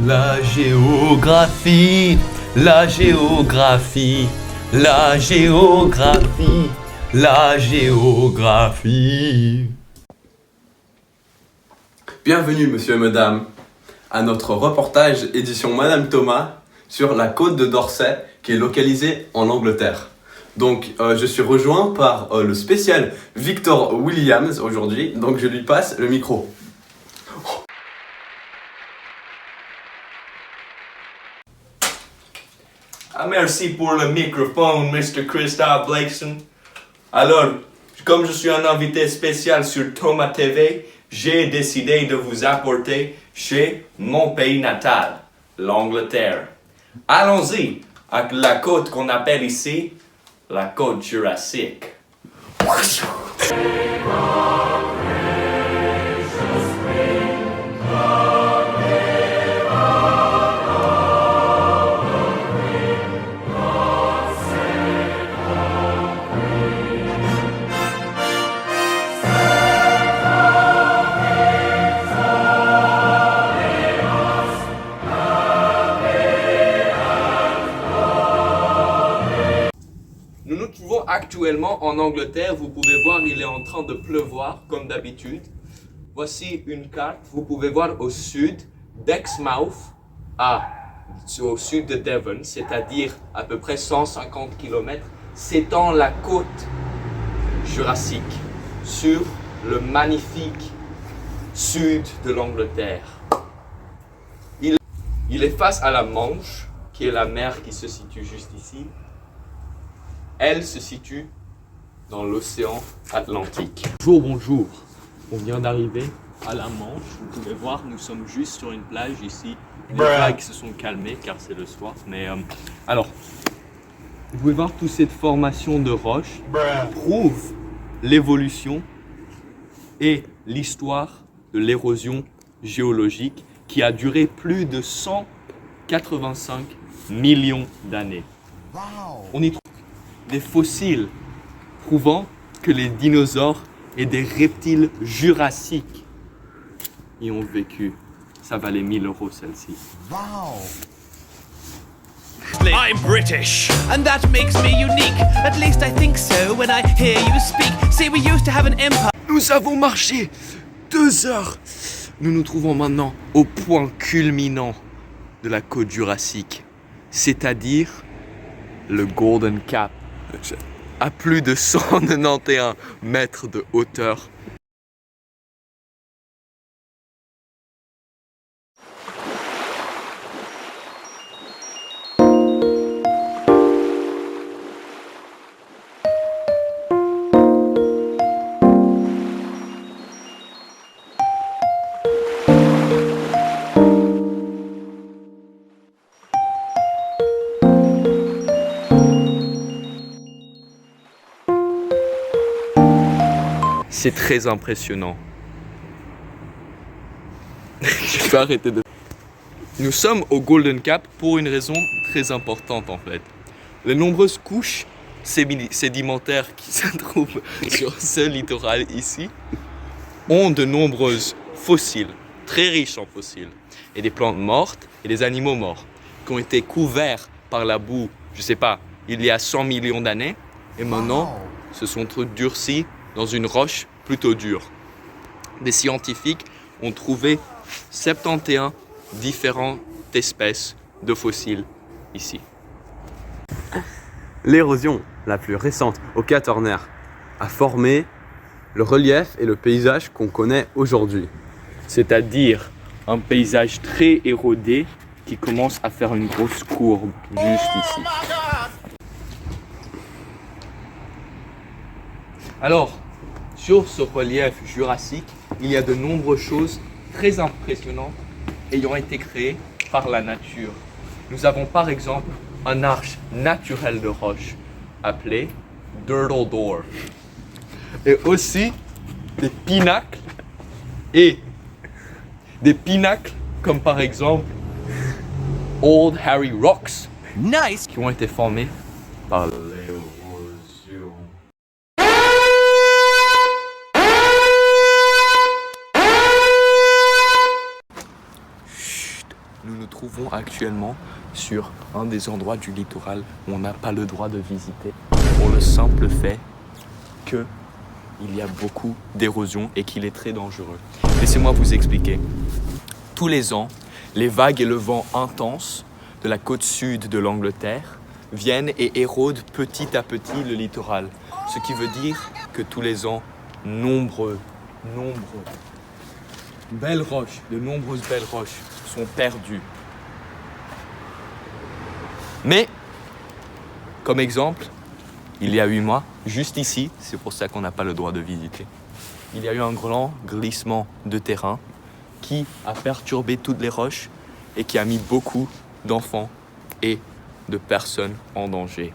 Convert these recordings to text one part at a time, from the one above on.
La géographie, la géographie, la géographie, la géographie. Bienvenue, monsieur et madame, à notre reportage édition Madame Thomas sur la côte de Dorset qui est localisée en Angleterre. Donc, je suis rejoint par le spécial Victor Williams aujourd'hui, donc je lui passe le micro. Ah, merci pour le microphone, Mr. Christophe Blakeson. Alors, comme je suis un invité spécial sur Thomas TV, j'ai décidé de vous apporter chez mon pays natal, l'Angleterre. Allons-y avec la côte qu'on appelle ici la côte jurassique. Nous nous trouvons actuellement en Angleterre. Vous pouvez voir, il est en train de pleuvoir comme d'habitude. Voici une carte. Vous pouvez voir au sud d'Exmouth, au sud de Devon, c'est-à-dire à peu près 150 km, s'étend la côte jurassique sur le magnifique sud de l'Angleterre. Il est face à la Manche, qui est la mer qui se situe juste ici. Elle se situe dans l'océan Atlantique. Bonjour, bonjour. On vient d'arriver à la Manche. Vous pouvez voir, nous sommes juste sur une plage ici. Les vagues se sont calmées car c'est le soir. Mais alors, vous pouvez voir toute cette formation de roches prouve l'évolution et l'histoire de l'érosion géologique qui a duré plus de 185 millions d'années. On y trouve des fossiles prouvant que les dinosaures et des reptiles jurassiques y ont vécu. Ça valait 1000 € celle-ci. I'm British, and that makes me unique. At least I think so when I hear you speak. See, we used to have an empire. Nous avons marché 2 heures. Nous nous trouvons maintenant au point culminant de la côte jurassique, c'est-à-dire le Golden Cap, à plus de 191 mètres de hauteur. C'est très impressionnant. Je peux arrêter de... Nous sommes au Golden Cap pour une raison très importante en fait. Les nombreuses couches sédimentaires qui se trouvent sur ce littoral ici ont de nombreuses fossiles, très riches en fossiles, et des plantes mortes et des animaux morts qui ont été couverts par la boue, je sais pas, il y a 100 millions d'années, et maintenant se sont durcis dans une roche plutôt dure. Des scientifiques ont trouvé 71 différentes espèces de fossiles ici. L'érosion la plus récente au Quaternaire a formé le relief et le paysage qu'on connaît aujourd'hui. C'est-à-dire un paysage très érodé qui commence à faire une grosse courbe juste ici. Alors, sur ce relief jurassique, il y a de nombreuses choses très impressionnantes ayant été créées par la nature. Nous avons par exemple un arche naturelle de roche appelée Durdle Door. Et aussi des pinacles comme par exemple Old Harry Rocks Nice. qui ont été formés par l'érosion. Nous nous trouvons actuellement sur un des endroits du littoral où on n'a pas le droit de visiter pour le simple fait qu'il y a beaucoup d'érosion et qu'il est très dangereux. Laissez-moi vous expliquer. Tous les ans, les vagues et le vent intense de la côte sud de l'Angleterre viennent et érodent petit à petit le littoral. Ce qui veut dire que tous les ans, de nombreuses belles roches sont perdues. Mais, comme exemple, il y a 8 mois, juste ici, c'est pour ça qu'on n'a pas le droit de visiter, il y a eu un grand glissement de terrain qui a perturbé toutes les roches et qui a mis beaucoup d'enfants et de personnes en danger.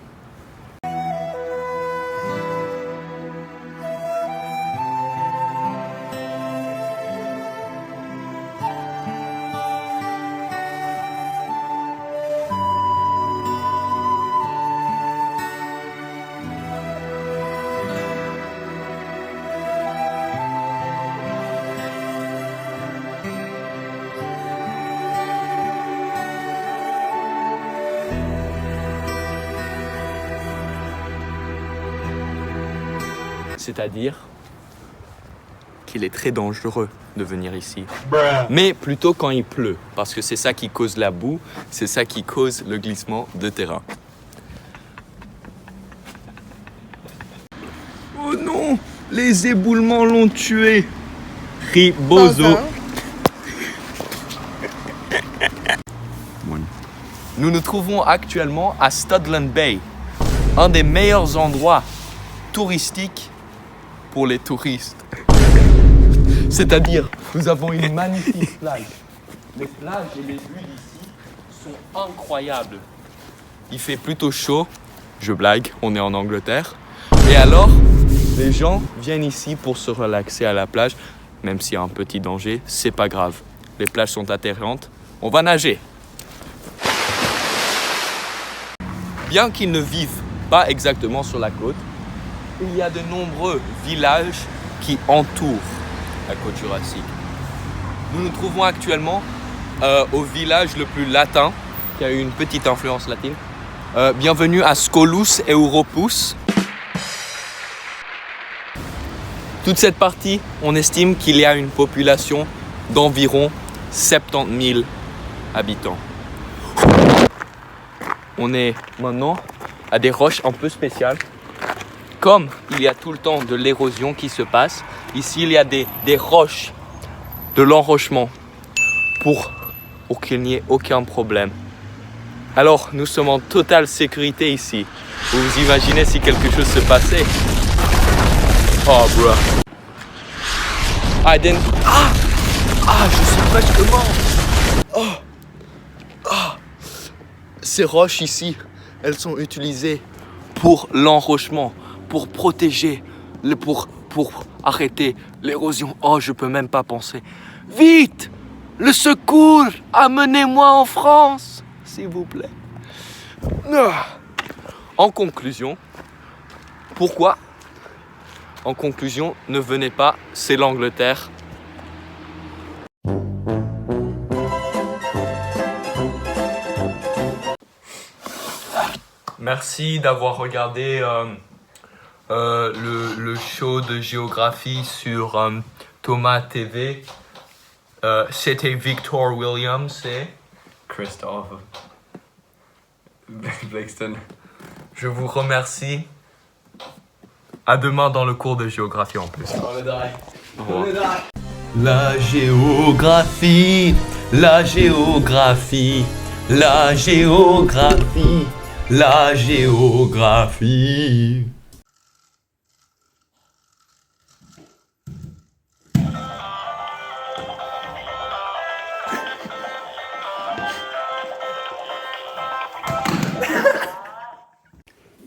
C'est-à-dire qu'il est très dangereux de venir ici. Mais plutôt quand il pleut, parce que c'est ça qui cause la boue, c'est ça qui cause le glissement de terrain. Oh non, les éboulements l'ont tué. Ribozo. Nous nous trouvons actuellement à Studland Bay, un des meilleurs endroits touristiques pour les touristes. C'est-à-dire, nous avons une magnifique plage. Les plages et les villes ici sont incroyables. Il fait plutôt chaud, je blague, on est en Angleterre. Et alors, les gens viennent ici pour se relaxer à la plage, même s'il y a un petit danger, c'est pas grave. Les plages sont atterrantes, on va nager. Bien qu'ils ne vivent pas exactement sur la côte, il y a de nombreux villages qui entourent la côte jurassique. Nous nous trouvons actuellement au village le plus latin, qui a eu une petite influence latine. Bienvenue à Scolus Europus. Toute cette partie, on estime qu'il y a une population d'environ 70 000 habitants. On est maintenant à des roches un peu spéciales. Comme il y a tout le temps de l'érosion qui se passe, ici il y a des roches, de l'enrochement, pour qu'il n'y ait aucun problème. Alors nous sommes en totale sécurité ici. Vous vous imaginez si quelque chose se passait? Oh bro. Je suis presque mort. Ces roches ici, elles sont utilisées pour l'enrochement, pour protéger, pour arrêter l'érosion. Oh, je peux même pas penser. Vite! Le secours! Amenez-moi en France, s'il vous plaît. En conclusion, pourquoi? En conclusion, ne venez pas, c'est l'Angleterre. Merci d'avoir regardé le show de géographie sur Thomas TV. C'était Victor Williams et Christophe Blackstone. je vous remercie. À demain dans le cours de géographie en plus. La géographie, la géographie, la géographie, la géographie.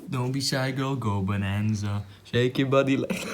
Don't be shy girl, go bonanza. Shake your body like